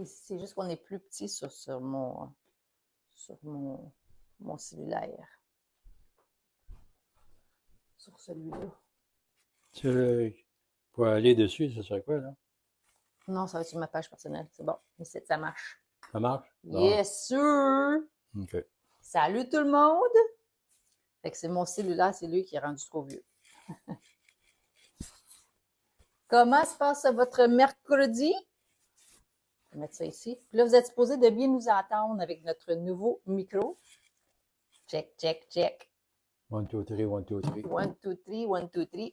C'est juste qu'on est plus petit sur mon cellulaire. Sur celui-là. Pour aller dessus, ça serait quoi, là? Non, ça va être sur ma page personnelle. C'est bon. Ici, ça marche. Ça marche? Bon, Yes, sir! OK. Salut tout le monde! Fait que c'est mon cellulaire, c'est lui qui est rendu trop vieux. Comment se passe votre mercredi? Je vais mettre ça ici. Puis là, vous êtes supposé de bien nous entendre avec notre nouveau micro. Check, check, check. 1, 2, 3, 1, 2, 3. 1, 2, 3, 1, 2, 3.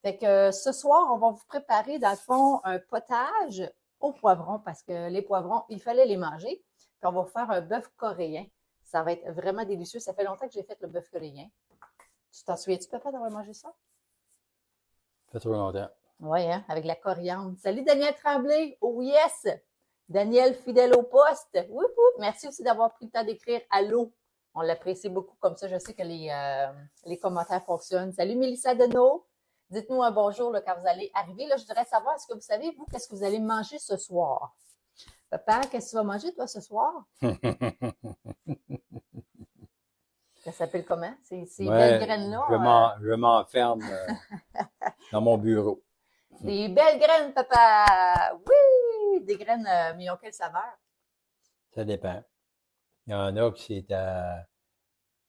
Fait que ce soir, on va vous préparer, dans le fond, un potage au poivron parce que les poivrons, il fallait les manger. Puis on va vous faire un bœuf coréen. Ça va être vraiment délicieux. Ça fait longtemps que j'ai fait le bœuf coréen. Tu t'en souviens-tu, papa, d'avoir mangé ça? Ça fait trop longtemps. Oui, hein, avec la coriandre. Salut Daniel Tremblay. Oh yes! Daniel, fidèle au poste. Woup, woup. Merci aussi d'avoir pris le temps d'écrire allô. On l'apprécie beaucoup. Comme ça, je sais que les commentaires fonctionnent. Salut Mélissa Deneau. Dites-nous un bonjour là, quand vous allez arriver. Là, je voudrais savoir, est-ce que vous savez, vous, qu'est-ce que vous allez manger ce soir? Papa, qu'est-ce que tu vas manger, toi, ce soir? Ça s'appelle comment? Ces belles Ouais, graines-là? je m'enferme dans mon bureau. Des belles graines, papa! Oui! Des graines, mais ils ont quelle saveur? Ça dépend. Il y en a qui c'est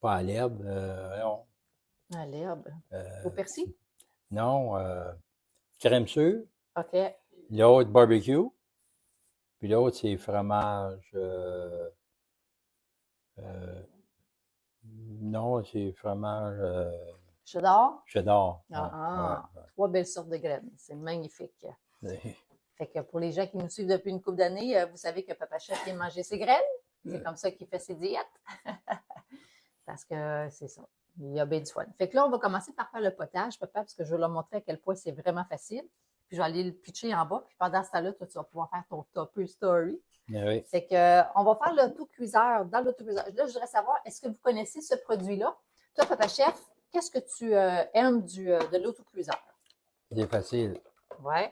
pas à l'herbe. Non. Ah, l'herbe. Au Euh, persil? non. Crème sûre. OK. L'autre, barbecue. Puis l'autre, c'est fromage. Euh, non, c'est fromage Cheddar? cheddar. Ah, trois belles sortes de graines. C'est magnifique. Ouais. Fait que pour les gens qui nous suivent depuis une couple d'années, vous savez que Papa Chef vient manger ses graines. C'est comme ça qu'il fait ses diètes. Parce que c'est ça. Il y a bien du fun. Fait que là, on va commencer par faire le potage, papa, parce que je vais leur montrer à quel point c'est vraiment facile. Puis je vais aller le pitcher en bas. Puis pendant ce temps-là, toi, tu vas pouvoir faire ton topper story. Oui. Fait que, on va faire l'autocuiseur. Dans l'autocuiseur, là, je voudrais savoir, est-ce que vous connaissez ce produit-là? Toi, Papa Chef, qu'est-ce que tu aimes de l'autocuiseur? C'est facile. Ouais.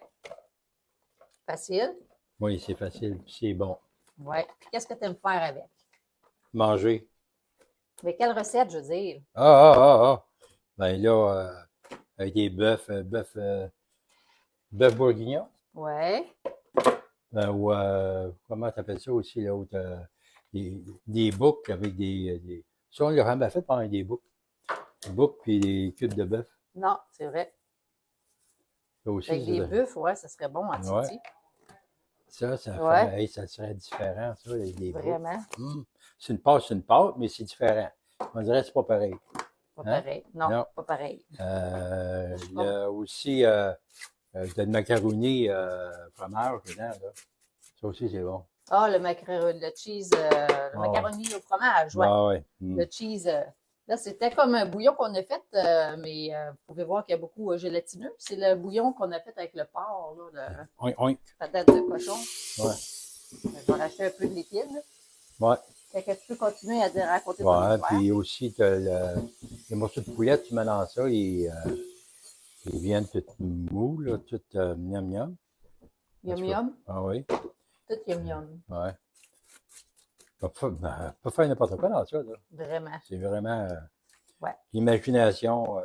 Facile. Oui, c'est facile. Puis c'est bon. Ouais. Puis qu'est-ce que tu aimes faire avec? Manger. Mais quelle recette, je veux dire? Ah. Ben là, avec des bœuf bourguignon. Ouais. Ou comment t'appelles ça aussi, l'autre? Des boucs avec des. Ça, on l'a vraiment fait pendant des boucs. Des boucs puis des cubes de bœuf. Non, c'est vrai. Ça aussi, Avec des bœufs, ouais, ça serait bon en ouais. titi. Ça Ouais. fait, hey, ça serait différent, ça, avec des boucs. Vraiment. C'est une pâte, mais c'est différent. On dirait que c'est pas pareil. Pas Hein? pareil. Non, Non. pas pareil. Il y a aussi de macaroni fromage dedans, là. Ça aussi, c'est bon. Ah, le cheese, le macaroni au fromage, ouais. Ah ouais. Le cheese. Là, c'était comme un bouillon qu'on a fait, mais vous pouvez voir qu'il y a beaucoup gélatineux. C'est le bouillon qu'on a fait avec le porc, là, Oink, oink. patate de cochon. Ouais. Je vais racheter un peu de liquide. Ouais. Fait que tu peux continuer à raconter ton Ouais, histoire. puis aussi, t'as le morceau de poulet, tu mets dans ça, ils viennent tout mous, là, tout miam miam. Yum yum. Ah oui. Tout yum yum. Ouais. Pas faire n'importe quoi dans ça, là. Vraiment. C'est vraiment Ouais. l'imagination,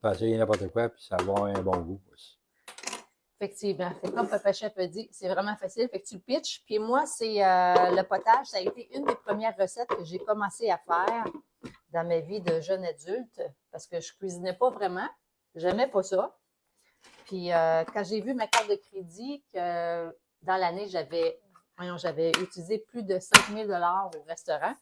faire essayer n'importe quoi, puis ça va avoir un bon goût aussi. Effectivement. Fait que comme Papa Chef a dit, c'est vraiment facile. Fait que tu le pitches. Puis moi, c'est le potage. Ça a été une des premières recettes que j'ai commencé à faire dans ma vie de jeune adulte parce que je cuisinais pas vraiment. J'aimais pas ça. Puis quand j'ai vu ma carte de crédit que dans l'année, j'avais utilisé plus de 5 000 $ au restaurant,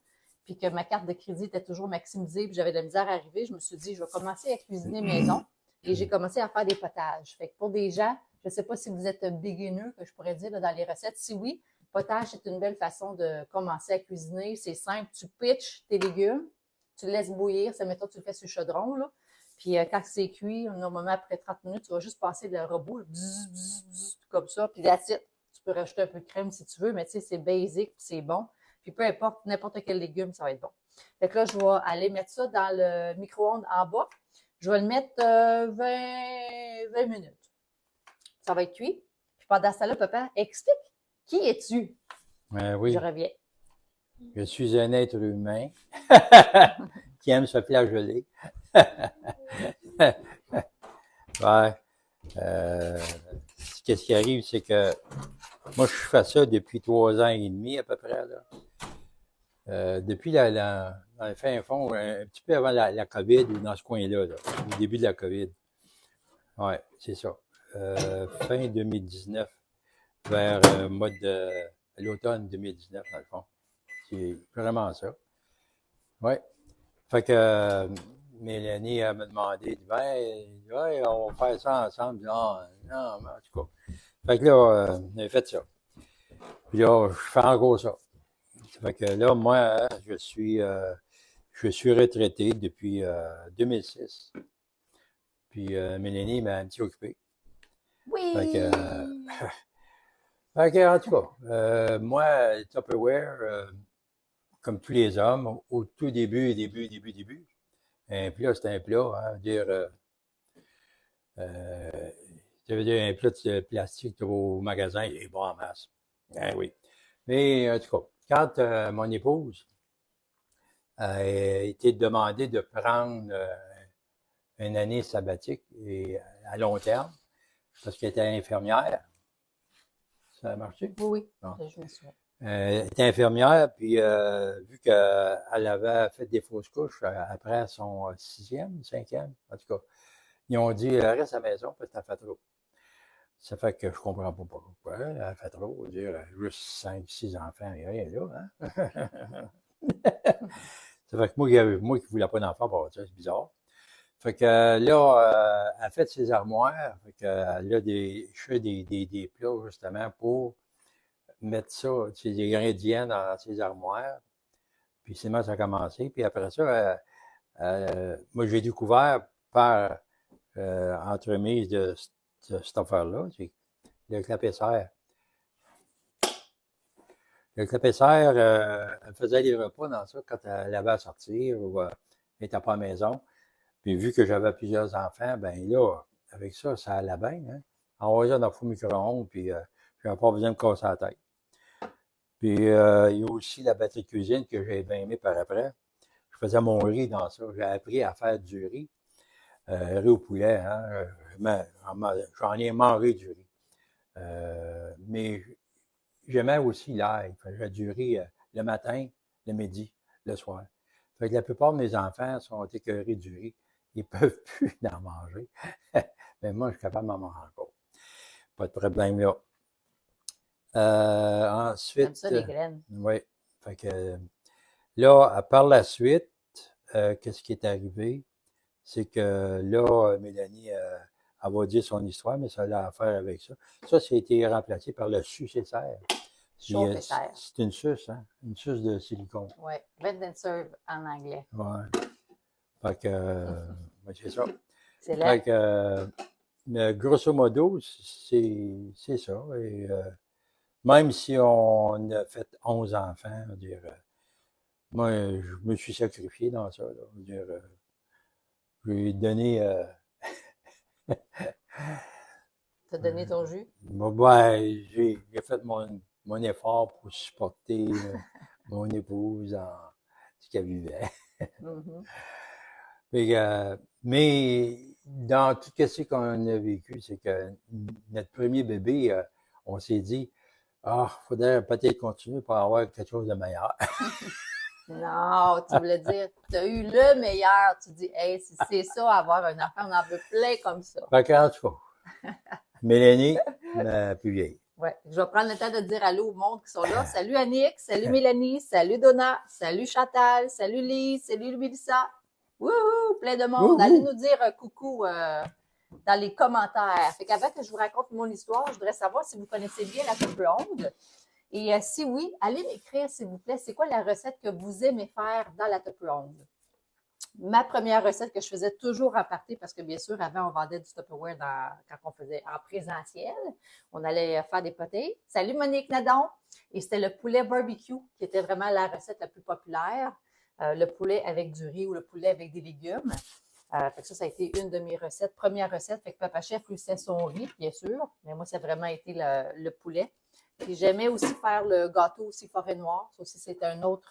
puis que ma carte de crédit était toujours maximisée, puis j'avais de la misère à arriver, je me suis dit, je vais commencer à cuisiner maison. Et j'ai commencé à faire des potages. Fait que pour des gens, je ne sais pas si vous êtes beginner, que je pourrais dire là, dans les recettes. Si oui, potage, c'est une belle façon de commencer à cuisiner. C'est simple. Tu pitches tes légumes, tu le laisses bouillir. Ça, mettons, tu le fais sur le chaudron, là. Puis quand c'est cuit, normalement, après 30 minutes, tu vas juste passer le robot, là, bzz, bzz, bzz, comme ça. Puis that's it. Tu peux rajouter un peu de crème si tu veux, mais tu sais, c'est basic, puis c'est bon. Puis peu importe, n'importe quel légume, ça va être bon. Fait que là, je vais aller mettre ça dans le micro-ondes en bas. Je vais le mettre 20 minutes. Ça va être cuit. Puis pendant ce temps-là, papa, explique. Qui es-tu? Je Oui, reviens. je suis un être humain qui aime se flageoler. Ouais. Euh, Qu'est-ce qui arrive, c'est que moi, je fais ça depuis 3 ans et demi à peu près. Là. Depuis dans le fin fond, un petit peu avant la COVID ou dans ce coin-là, là, au début de la COVID. Ouais, c'est ça. Fin 2019, vers l'automne 2019, dans le fond. C'est vraiment ça. Ouais. Fait que Mélanie elle m'a demandé, ben, ouais, on va faire ça ensemble. Non, non, mais en tout cas. Fait que là, on a fait ça. Puis là, je fais encore ça. Fait que là, moi, je suis retraité depuis 2006. Puis Mélanie m'a un petit occupé. Fait que, Oui! fait que, en tout cas, moi, Tupperware, comme tous les hommes, au tout début, un plat, c'est un plat, hein, dire, ça veut dire un plat de plastique au magasin, il est bon en masse. Ben oui. Mais en tout cas, quand mon épouse a été demandée de prendre une année sabbatique et à long terme, parce qu'elle était infirmière, ça a marché? Oui, Non. je me souviens. Elle était infirmière, puis vu qu'elle avait fait des fausses couches après son sixième, cinquième, en tout cas, ils ont dit reste à la maison parce que t'as fait trop. Ça fait que je comprends pas pourquoi. Elle a fait trop. Dire juste 5, 6 enfants, il n'y a rien là. Hein? Ça fait que moi qui voulais pas d'enfant, bah, c'est bizarre. Fait que là, elle fait ses armoires. Fait que je fais des plats justement pour mettre ça, des ingrédients dans ses armoires. Puis c'est moi ça a commencé. Puis après ça, moi j'ai découvert par entremise de cette affaire-là, c'est le clapet-serre. Le clapet-serre, elle faisait des repas dans ça quand elle avait à sortir ou elle n'était pas à la maison. Puis vu que j'avais plusieurs enfants, ben là, avec ça, ça allait bien. Hein? Envoyer ça dans le four micro-ondes, puis j'avais pas besoin de me casser la tête. Puis il y a aussi la batterie de cuisine que j'ai bien aimé par après. Je faisais mon riz dans ça. J'ai appris à faire du riz. Riz au poulet, hein. J'en ai mangé du riz. Mais j'aimais aussi l'ail. J'ai du riz le matin, le midi, le soir. Fait que la plupart de mes enfants sont écœurés du riz. Ils peuvent plus en manger. Mais moi, je suis capable d'en manger encore. Pas de problème là. J'aime ça, Ensuite, les graines. oui. Fait que là, par la suite, qu'est-ce qui est arrivé? C'est que là, Mélanie, elle va dire son histoire, mais ça a à faire avec ça. Ça, a été remplacé par le sucé-serre. Chauffe et serre. C'est une suce, hein? Une suce de silicone. Oui, vent and serve en anglais. Ouais. Fait que, ouais, c'est ça. Excellent. Fait que, grosso modo, c'est ça. Et même si on a fait 11 enfants, je veux dire, moi, je me suis sacrifié dans ça. Là, je veux dire, j'ai donné. T'as donné ton jus? Ouais, j'ai fait mon effort pour supporter mon épouse en ce qu'elle vivait. Mhm. Mais dans tout ce qu'on a vécu, c'est que notre premier bébé, on s'est dit, faudrait peut-être continuer pour avoir quelque chose de meilleur. Non, tu voulais dire, tu as eu le meilleur. Tu dis, hey, si c'est ça, avoir un enfant, on en veut plein comme ça. Fait que, en tout cas, Mélanie, ma plus vieille. Ouais. Je vais prendre le temps de dire allô au monde qui sont là. Salut Annick, salut Mélanie, salut Donna, salut Chantal, salut Lise, salut Mélissa. Wouhou, plein de monde. Allez nous dire coucou dans les commentaires. Fait qu'avant que je vous raconte mon histoire, je voudrais savoir si vous connaissez bien la Tupperware. Et si oui, allez m'écrire, s'il vous plaît, c'est quoi la recette que vous aimez faire dans la Tupperware? Ma première recette que je faisais toujours en partie, parce que bien sûr, avant, on vendait du Tupperware quand on faisait en présentiel. On allait faire des potées. Salut Monique Nadon! Et c'était le poulet barbecue qui était vraiment la recette la plus populaire. Le poulet avec du riz ou le poulet avec des légumes. Fait que ça a été une de mes recettes, première recette. Fait que Papa Chef, lui, c'est son riz, bien sûr. Mais moi, ça a vraiment été le poulet. Puis j'aimais aussi faire le gâteau aussi forêt noire. Ça aussi, c'est un autre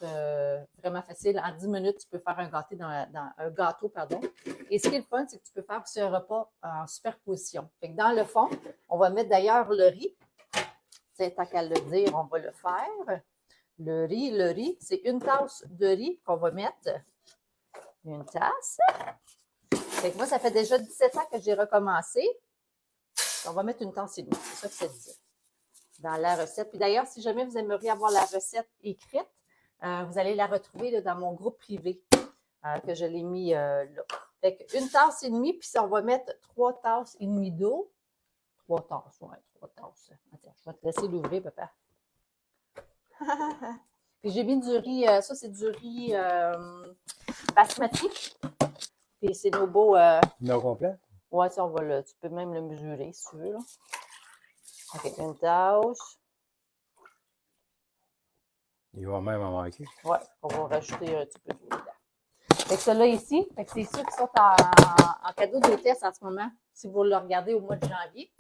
vraiment facile. En 10 minutes, tu peux faire un gâteau un gâteau, pardon. Et ce qui est le fun, c'est que tu peux faire aussi un repas en superposition. Fait que dans le fond, on va mettre d'ailleurs le riz. C'est tant qu'à le dire, on va le faire. Le riz, c'est une tasse de riz qu'on va mettre. Une tasse. Fait que moi, ça fait déjà 17 ans que j'ai recommencé. On va mettre une tasse et demie. C'est ça que ça disait dans la recette. Puis d'ailleurs, si jamais vous aimeriez avoir la recette écrite, vous allez la retrouver là, dans mon groupe privé que je l'ai mis là. Fait qu'une tasse et demie, puis ça, on va mettre 3 tasses et demie d'eau. 3 tasses, ouais, 3 tasses. Attends, je vais te laisser l'ouvrir, papa. Puis j'ai mis du riz, ça c'est du riz basmati. Puis c'est nos beaux. Non complet? Ouais, ça, tu peux même le mesurer si tu veux. Là. OK, une tasse. Il va même en manquer. Ouais, on va rajouter un petit peu d'eau dedans. Fait que ceux-là ici, fait que c'est ceux qui sont en cadeau d'hôtesse en ce moment. Si vous le regardez au mois de janvier,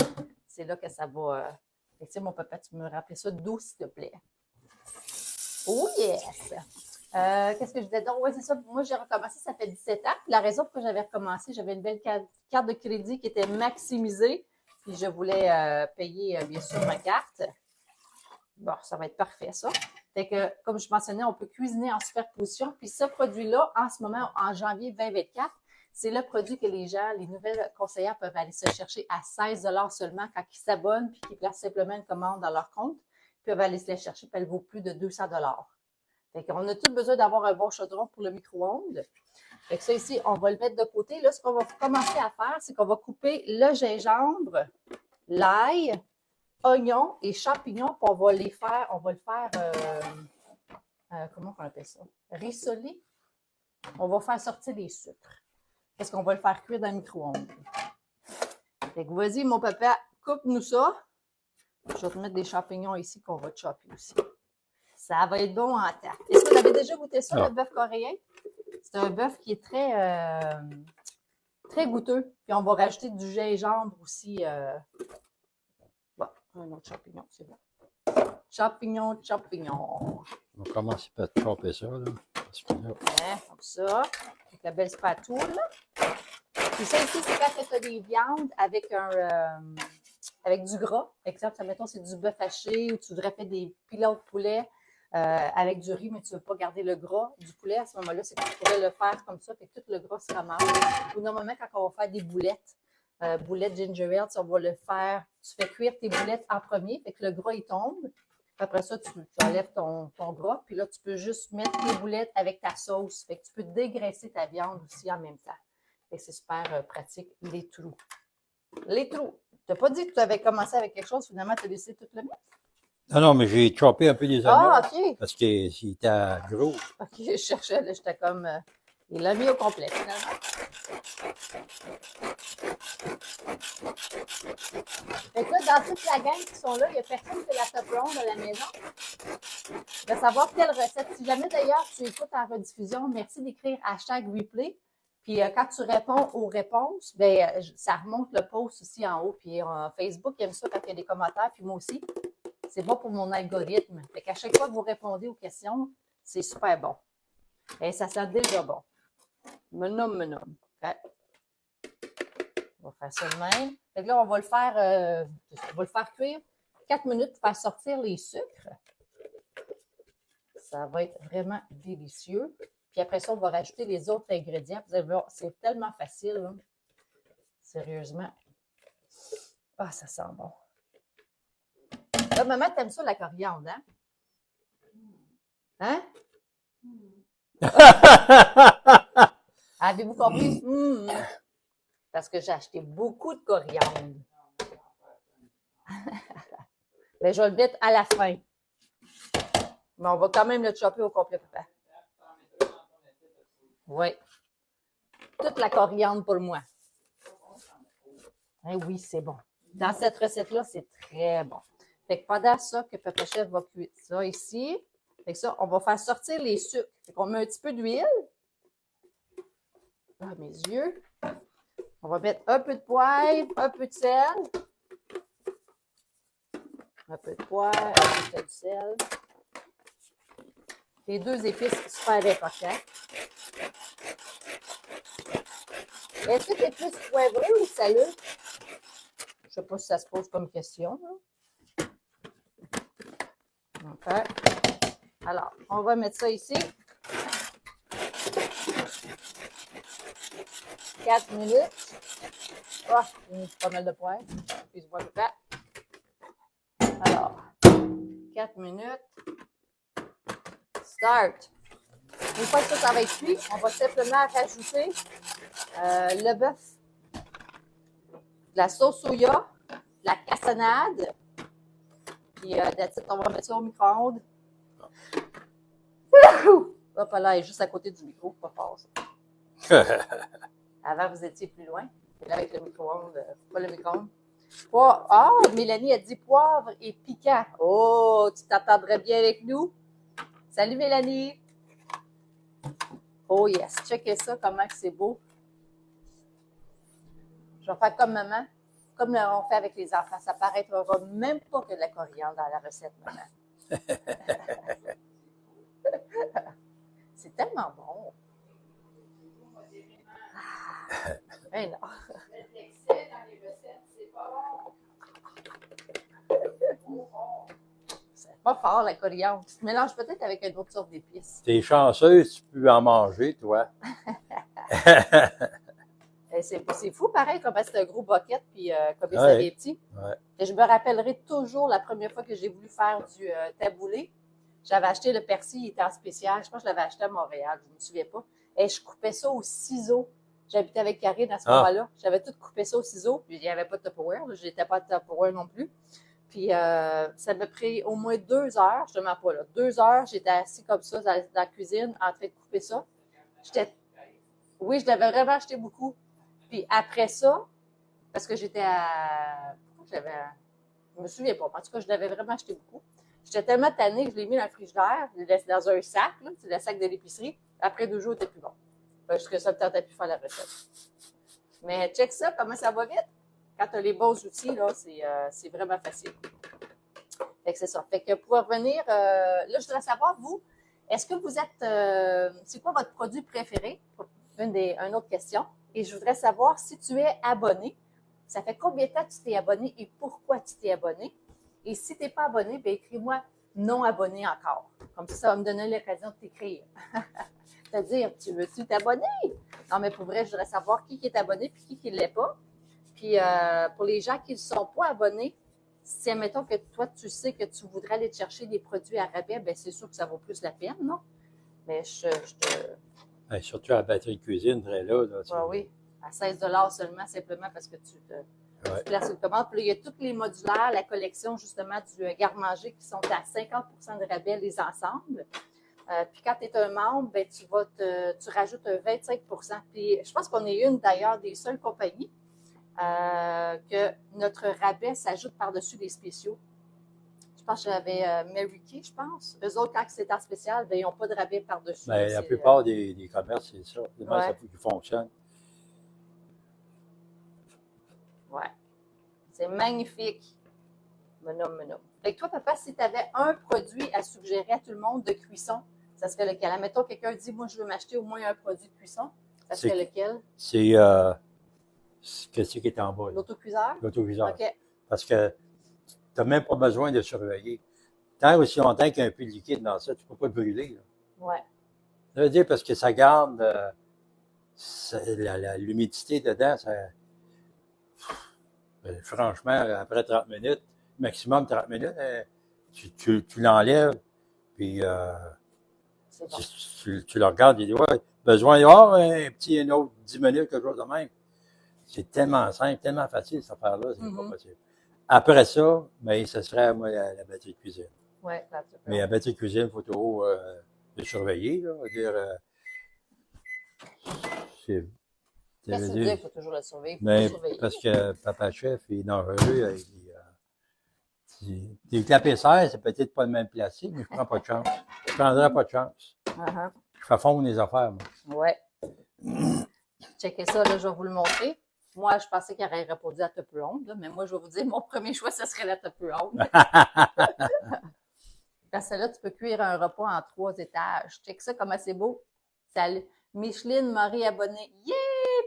c'est là que ça va. Fait que, mon papa, tu me rappelles ça d'eau, s'il te plaît. Oh yes! Qu'est-ce que je disais? Donc, oui, c'est ça. Moi, j'ai recommencé, ça fait 17 ans. Puis la raison pour laquelle j'avais recommencé, j'avais une belle carte de crédit qui était maximisée. Puis je voulais payer, bien sûr, ma carte. Bon, ça va être parfait, ça. Fait que, comme je mentionnais, on peut cuisiner en superposition. Puis ce produit-là, en ce moment, en janvier 2024, c'est le produit que les gens, les nouvelles conseillères peuvent aller se chercher à 16 $ seulement quand ils s'abonnent puis qu'ils placent simplement une commande dans leur compte. Ils peuvent aller se la chercher, puis elle vaut plus de 200 $. Fait qu'on a tout besoin d'avoir un bon chaudron pour le micro-ondes. Fait que ça ici, on va le mettre de côté. Là, ce qu'on va commencer à faire, c'est qu'on va couper le gingembre, l'ail, oignons et champignons, puis on va le faire, comment on appelle ça? Rissoler. On va faire sortir les sucres. Parce qu'on va le faire cuire dans le micro-ondes. Fait que vas-y, mon papa, coupe-nous ça. Je vais te mettre des champignons ici qu'on va chopper aussi. Ça va être bon en temps. Est-ce que vous avez déjà goûté ça, le bœuf coréen? C'est un bœuf qui est très goûteux. Puis on va rajouter du gingembre aussi. Bon, un autre champignon, c'est bon. Champignons. On va commencer par choper ça, là. Parce que là... Ouais, comme ça. Avec la belle spatule. Puis ça ici, c'est quand tu as des viandes avec avec du gras. Exemple, mettons, c'est du bœuf haché ou tu voudrais faire des pilotes de poulet avec du riz, mais tu ne veux pas garder le gras du poulet. À ce moment-là, c'est que tu pourrais le faire comme ça, fait que tout le gras se ramasse. Ou normalement, quand on va faire des boulettes, boulettes ginger ale, on va le faire, tu fais cuire tes boulettes en premier, fait que le gras, il tombe. Après ça, tu enlèves ton gras, puis là, tu peux juste mettre tes boulettes avec ta sauce. Fait que tu peux dégraisser ta viande aussi en même temps. Et c'est super pratique. Les trous. Les trous. Tu n'as pas dit que tu avais commencé avec quelque chose, finalement, tu as décidé de tout le mettre? Non, mais j'ai choppé un peu des oignons. Ah, OK. Parce qu'il était gros. OK, je cherchais, là, j'étais comme... il l'a mis au complet, finalement. Fait que là, dans toute la gang qui sont là, il n'y a personne qui fait la top ronde à la maison. De savoir quelle recette. Si jamais, d'ailleurs, tu écoutes en rediffusion, merci d'écrire #replay. Puis quand tu réponds aux réponses, ben ça remonte le post aussi en haut. Puis Facebook aime ça quand il y a des commentaires, puis moi aussi. C'est bon pour mon algorithme. Fait qu'à chaque fois que vous répondez aux questions, c'est super bon. Et ça sent déjà bon. Menum. Okay. On va faire ça de même. Fait que là, on va le faire cuire 4 minutes pour faire sortir les sucres. Ça va être vraiment délicieux. Puis après ça, on va rajouter les autres ingrédients. Vous allez voir, c'est tellement facile. Là. Sérieusement. Ah, ça sent bon. Là, maman, t'aimes ça, la coriandre, hein? Hein? Avez-vous compris? Parce que j'ai acheté beaucoup de coriandre. Mais je vais le mettre à la fin. Mais on va quand même le chopper au complet, papa. Oui. Toute la coriandre pour moi. Eh oui, c'est bon. Dans cette recette-là, c'est très bon. Fait que pendant ça, que Papa Chef va cuire ça ici. Fait que ça, on va faire sortir les sucres. Fait qu'on met un petit peu d'huile. Ah, mes yeux. On va mettre un peu de poivre, un peu de sel. Un peu de poivre, un peu de sel. Les 2 épices super importantes. Est-ce que tu es plus poivré ou salé? Je ne sais pas si ça se pose comme question. Là. OK. Alors, on va mettre ça ici. 4 minutes. Oh, pas mal de poivre. Excuse-moi, papa. Alors, 4 minutes. Start. Une fois que ça va être cuit, on va simplement rajouter le bœuf, de la sauce soya, de la cassonade, puis on va mettre ça au micro-ondes. Hop là, elle est juste à côté du micro, pas fort ça. Avant, vous étiez plus loin. Et là, avec le micro-ondes, pas le micro-ondes. Oh, Mélanie a dit poivre et piquant. Oh, tu t'entendrais bien avec nous? Salut Mélanie! Oh yes, checkez ça, comment c'est beau. Je vais faire comme maman, comme on fait avec les enfants. Ça paraîtra même pas que de la coriandre dans la recette, maman. C'est tellement bon. Mais non. L'excès dans les recettes, c'est pas bon. C'est pas fort, la coriandre. Tu te mélanges peut-être avec une autre sorte d'épices. T'es chanceuse, tu peux en manger, toi. C'est fou, pareil, comme c'est un gros bucket, puis comme ça Ouais. est petit. Ouais. Et je me rappellerai toujours la première fois que j'ai voulu faire du taboulé. J'avais acheté le persil, il était en spécial. Je pense que je l'avais acheté à Montréal, je ne me souviens pas. Et je coupais ça au ciseau. J'habitais avec Karine à ce moment-là. J'avais tout coupé ça au ciseau. Puis il n'y avait pas de Tupperware. Je n'étais pas de Tupperware non plus. Puis ça m'a pris au moins 2 heures. Je ne te mens pas là. 2 heures, j'étais assis comme ça dans la cuisine en train de couper ça. Oui, je l'avais vraiment acheté beaucoup. Puis après ça, parce que j'étais à... Je me souviens pas. En tout cas, je l'avais vraiment acheté beaucoup. J'étais tellement tannée que je l'ai mis dans le frigidaire. Je l'ai laissé dans un sac, là. C'est le sac de l'épicerie. Après 2 jours, il était plus bon. Parce que ça me tentait plus de faire la recette. Mais check ça, comment ça va vite. Quand tu as les bons outils, là, c'est vraiment facile. Fait que c'est ça. Fait que pour revenir, là, je voudrais savoir, vous, est-ce que vous êtes... c'est quoi votre produit préféré? Une autre question. Et je voudrais savoir si tu es abonné. Ça fait combien de temps que tu t'es abonné et pourquoi tu t'es abonné? Et si tu n'es pas abonné, bien, écris-moi non abonné encore. Comme ça va me donner l'occasion de t'écrire. C'est-à-dire, tu veux-tu t'abonner? Non, mais pour vrai, je voudrais savoir qui est abonné et qui ne l'est pas. Puis, pour les gens qui ne sont pas abonnés, si, admettons que toi, tu sais que tu voudrais aller te chercher des produits à rabais, bien, c'est sûr que ça vaut plus la peine, non? Mais je te... Ben, surtout à la batterie de cuisine, très là. Oui, à 16 seulement, simplement parce que tu places une commande. Puis là, il y a tous les modulaires, la collection justement du garde-manger qui sont à 50 de rabais les ensembles. Puis quand tu es un membre, ben, tu rajoutes un 25 Puis je pense qu'on est une d'ailleurs des seules compagnies que notre rabais s'ajoute par-dessus les spéciaux. Je pense que j'avais Mary Kay, je pense. Eux autres, quand c'est en spécial, ben, ils n'ont pas de rabais par-dessus. Ben, la plupart des commerces, c'est ça. C'est ça qui fonctionne. Ouais. C'est magnifique. Menum. Fait que toi, papa, si tu avais un produit à suggérer à tout le monde de cuisson, ça serait lequel? Admettons, quelqu'un dit, moi, je veux m'acheter au moins un produit de cuisson. Ça serait lequel? C'est qu'est-ce qui est en bas? L'autocuiseur? L'autocuiseur. OK. Parce que tu n'as même pas besoin de surveiller. Tant aussi longtemps qu'il y a un peu de liquide dans ça, tu ne peux pas le brûler. Oui. Ça veut dire parce que ça garde l'humidité dedans. Franchement, après 30 minutes, maximum 30 minutes, tu l'enlèves, puis C'est bon. tu le regardes et tu dis, ouais, besoin d'avoir un autre 10 minutes, quelque chose de même. C'est tellement simple, tellement facile, cette affaire-là, c'est pas possible. Après ça, ben, ce serait, moi, la batterie de cuisine. Oui, mais la batterie de cuisine, il faut toujours le surveiller, là. Dire, qu'est-ce que tu dis qu'il faut toujours le surveiller? Mais parce que Papa Chef est dangereux. Des clapets-serres, c'est peut-être pas le même plastique, mais je prends pas de chance. Je prendrais pas de chance. Je fais fondre les affaires, moi. Ouais. Checkez ça, là, je vais vous le montrer. Moi, je pensais qu'il aurait répondu à top ronde, là, mais moi, je vais vous dire, mon premier choix, ce serait la top ronde. Parce que là, tu peux cuire un repas en 3 étages. Check ça, comment c'est beau. Salut. Micheline Marie abonnée. Yeah!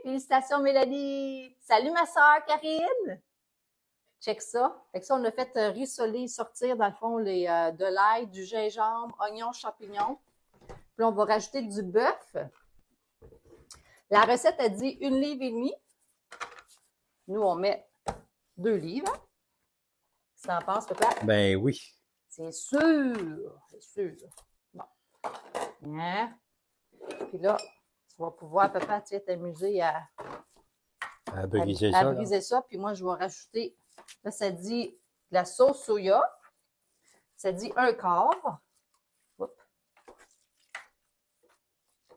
Félicitations, Mélanie! Salut, ma soeur Karine! Check ça. Fait que ça, on a fait rissoler, sortir, dans le fond, de l'ail, du gingembre, oignons, champignons. Puis on va rajouter du bœuf. La recette a dit 1,5 livre. Nous, on met 2 livres. Tu en penses, papa? Ben oui. C'est sûr. C'est sûr. Bon. Hein? Puis là, tu vas pouvoir, papa, tu sais, t'amuser à briser à ça. briser ça. Puis moi, je vais rajouter, là, ça dit de la sauce soya. Ça dit 1/4. Oups.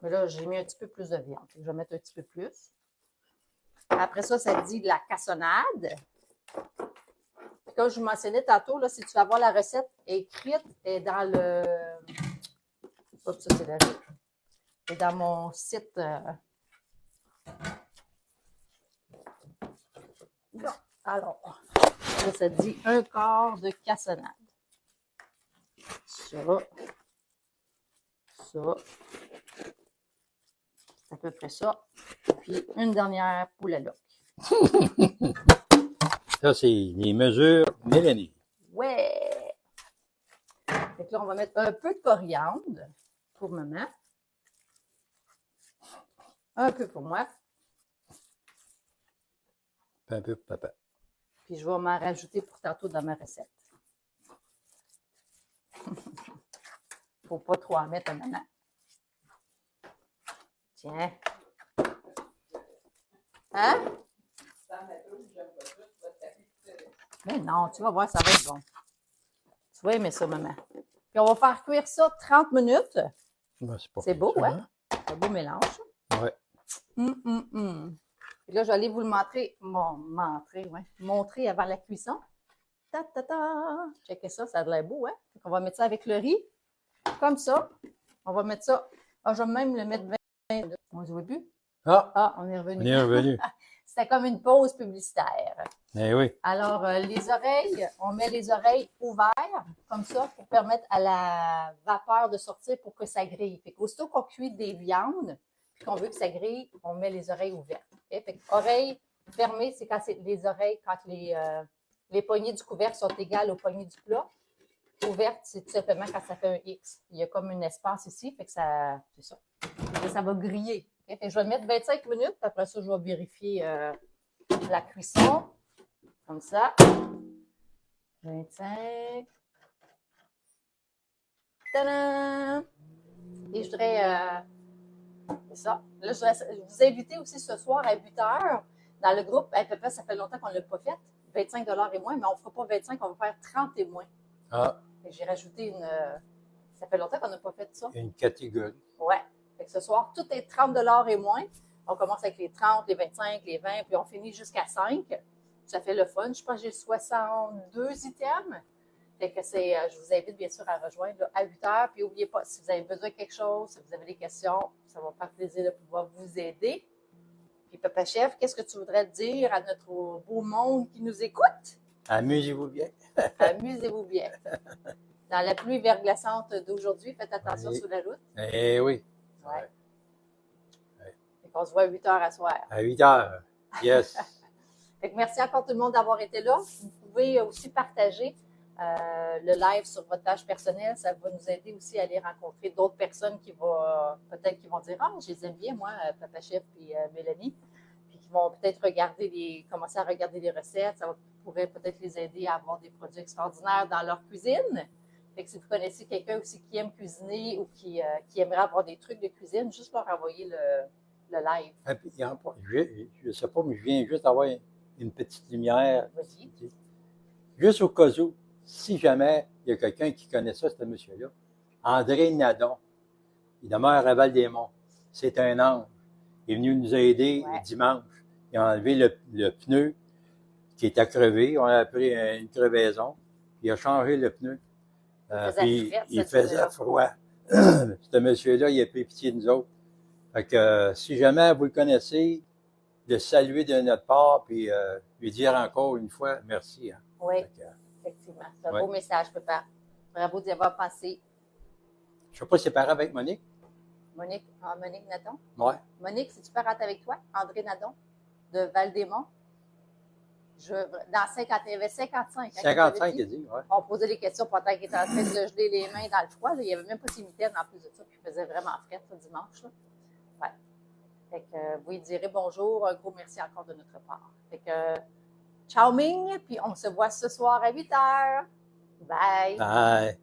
Mais là, j'ai mis un petit peu plus de viande. Je vais mettre un petit peu plus. Après ça, ça dit de la cassonade. Puis comme je vous mentionnais tantôt, là, si tu vas voir la recette écrite, est dans le... Oups, ça, c'est la rue. Et dans mon site. Bon, alors, là, ça dit 1/4 de cassonade. Ça. Ça. C'est à peu près ça. Puis une dernière poule à l'oc. Ça, c'est les mesures Mélanie. Ouais! Fait que là, on va mettre un peu de coriandre pour maman. Un peu pour moi. Un peu pour papa. Puis je vais m'en rajouter pour tantôt dans ma recette. Faut pas trop en mettre à maman. Tiens. Hein? Mais non, tu vas voir, ça va être bon. Tu vas aimer ça, maman. Puis on va faire cuire ça 30 minutes. Ben, c'est beau, hein? C'est un beau mélange. Ouais. Puis là, je vais aller vous le montrer avant la cuisson. Ta ta ta! Checkez ça, ça a de l'air beau, hein? Donc, on va mettre ça avec le riz. Comme ça. On va mettre ça. Ah, je vais même le mettre 20 minutes. On ne se voit plus? Ah! On est revenu. On est revenu. C'était comme une pause publicitaire. Eh oui. Alors, les oreilles, on met les oreilles ouvertes, comme ça, pour permettre à la vapeur de sortir pour que ça grille. Fait qu'aussitôt qu'on cuit des viandes, puis qu'on veut que ça grille, on met les oreilles ouvertes. Okay? Fait que oreilles fermées, c'est quand c'est les oreilles, quand les poignées du couvercle sont égales aux poignées du plat. Ouvertes, c'est tout simplement quand ça fait un X. Il y a comme un espace ici, fait que ça, c'est ça. Et ça va griller. Okay? Fait que je vais le mettre 25 minutes, puis après ça, je vais vérifier la cuisson. Comme ça. 25. Tadam! Et je voudrais... c'est ça. Là, je voudrais vous inviter aussi ce soir à 8 h dans le groupe. Papa, ça fait longtemps qu'on ne l'a pas fait. 25 $ et moins, mais on ne fera pas 25, on va faire 30 et moins. Ah. J'ai rajouté une... ça fait longtemps qu'on n'a pas fait ça. Une catégorie. Ouais. Fait que ce soir, tout est 30 $ et moins. On commence avec les 30, les 25, les 20, puis on finit jusqu'à 5. Ça fait le fun. Je pense que j'ai 62 items. Fait que je vous invite bien sûr à rejoindre là, à 8 h. Puis n'oubliez pas, si vous avez besoin de quelque chose, si vous avez des questions, ça va me faire plaisir de pouvoir vous aider. Puis Papa Chef, qu'est-ce que tu voudrais dire à notre beau monde qui nous écoute? Amusez-vous bien. Amusez-vous bien. Dans la pluie verglaçante d'aujourd'hui, faites attention sur la route. Eh oui. Ouais. Fait qu'on se voit à 8 h à soir. À 8 h. Yes. Fait que merci encore tout le monde d'avoir été là. Vous pouvez aussi partager le live sur votre page personnelle. Ça va nous aider aussi à aller rencontrer d'autres personnes qui vont peut-être qui vont dire « Ah, je les aime bien, moi, Papa Chef et Mélanie. » Puis qui vont peut-être commencer à regarder les recettes. Ça pourrait peut-être les aider à avoir des produits extraordinaires dans leur cuisine. Fait que si vous connaissez quelqu'un aussi qui aime cuisiner ou qui aimerait avoir des trucs de cuisine, juste leur envoyer le live. Et puis, je ne sais pas, mais je viens juste d'avoir une petite lumière. Vas-y. Juste au cas où, si jamais il y a quelqu'un qui connaît ça, ce monsieur-là, André Nadon, il demeure à Val-des-Monts. C'est un ange. Il est venu nous aider dimanche. Il a enlevé le pneu qui était crevé. On a pris une crevaison. Il a changé le pneu. Puis il faisait froid. Ce monsieur-là, il a pris pitié de nous autres. Fait que si jamais vous le connaissez, le saluer de notre part, puis lui dire encore une fois merci. Hein. Oui, Fait que, effectivement. C'est un ouais. beau message, papa. Bravo d'y avoir pensé. Je ne sais pas si c'est pareil avec Monique. Monique, Monique Nadon. Ouais. Monique, c'est-tu parente avec toi? André Nadon, de Val-des-Monts? Dans 50, il y avait 55. 55, il dit, ouais. On posait des questions pendant qu'il était en train de se geler les mains dans le froid. Là. Il n'y avait même pas de mitaine en plus de ça, puis il faisait vraiment frais ce dimanche. Là. Ouais. Fait que vous lui direz bonjour, un gros merci encore de notre part. Fait que ciao Ming, puis on se voit ce soir à 8h. Bye! Bye!